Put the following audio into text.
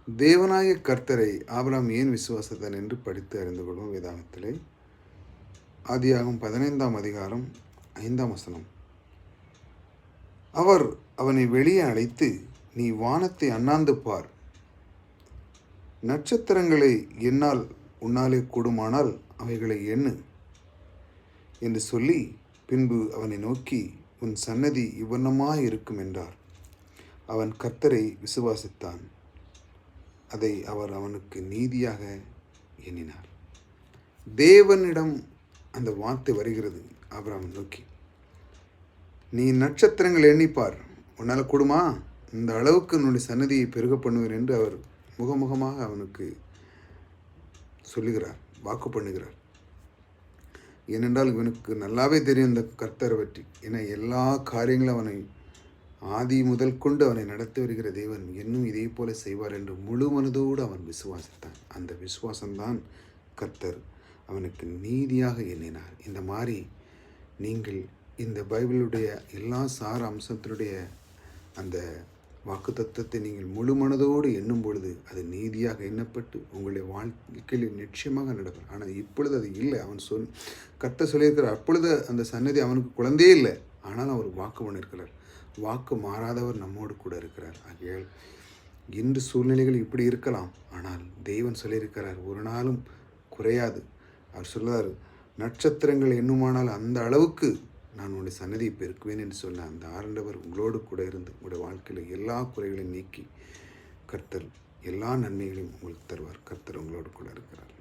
தேவனாகிய கர்த்தரை ஆபிரகாம் ஏன் விசுவாசித்தான் என்று படித்து அறிந்து கொள்வோம். வேதாகமத்திலே ஆதியாகமம் 15ஆம் அதிகாரம் 5ஆம் வசனம். அவர் அவனை வெளியே அழைத்து, நீ வானத்தை அண்ணாந்து பார், நட்சத்திரங்களை என்னால் உன்னாலே கூடுமானால் அவைகளை எண்ணு என்று சொல்லி, பின்பு அவனை நோக்கி, உன் சன்னதி இவ்வண்ணமாய் இருக்கும் என்றார். அவன் கர்த்தரை விசுவாசித்தான், அதை அவர் அவனுக்கு நீதியாக எண்ணினார். தேவனிடம் அந்த வார்த்தை வருகிறது ஆபிரகாமை நோக்கி, நீ நட்சத்திரங்கள் எண்ணிப்பார், உன்னால் கூடுமா, இந்த அளவுக்கு உன்னுடைய சன்னதியை பெருக பண்ணுவேன் என்று அவர் முகமுகமாக அவனுக்கு சொல்லுகிறார், வாக்கு பண்ணுகிறார். ஏனென்றால் இவனுக்கு நல்லாவே தெரியும் இந்த கர்த்தரை பற்றி. ஏன்னா எல்லா காரியங்களும் அவனை ஆதி முதல் கொண்டு அவனை நடத்தி வருகிற தேவன் இன்னும் இதே போல செய்வார் என்று முழு மனதோடு அவன் விசுவாசித்தான். அந்த விசுவாசம்தான் கர்த்தர் அவனுக்கு நீதியாக எண்ணினார். இந்த மாதிரி நீங்கள் இந்த பைபிளுடைய எல்லா சார அம்சத்தினுடைய அந்த வாக்கு தத்துவத்தை நீங்கள் முழு மனதோடு எண்ணும் பொழுது அது நீதியாக எண்ணப்பட்டு உங்களுடைய வாழ்க்கையில் நிச்சயமாக நடக்கும். ஆனால் இப்பொழுது அது இல்லை. அவன் கர்த்தர் சொல்லியிருக்கிறார், அப்பொழுது அந்த சன்னதி அவனுக்கு குழந்தையே இல்லை, ஆனால் அவர் வாக்கு பண்ணியிருக்கிறார். வாக்கு மாறாதவர் நம்மோடு கூட இருக்கிறார். ஆகையால் இன்று சூழ்நிலைகள் இப்படி இருக்கலாம், ஆனால் தேவன் சொல்லியிருக்கிறார், ஒரு நாளும் குறையாது. அவர் சொல்றார், நட்சத்திரங்கள் எண்ணுமானால் அந்த அளவுக்கு நான் உன்னுடைய சன்னதியை பெருக்குவேன் என்று சொன்ன அந்த ஆண்டவர் உங்களோடு கூட இருந்து உங்களுடைய வாழ்க்கையில் எல்லா குறைகளையும் நீக்கி கர்த்தர் எல்லா நன்மைகளையும் உங்களுக்கு தருவார். கர்த்தர் உங்களோடு கூட இருக்கிறார்.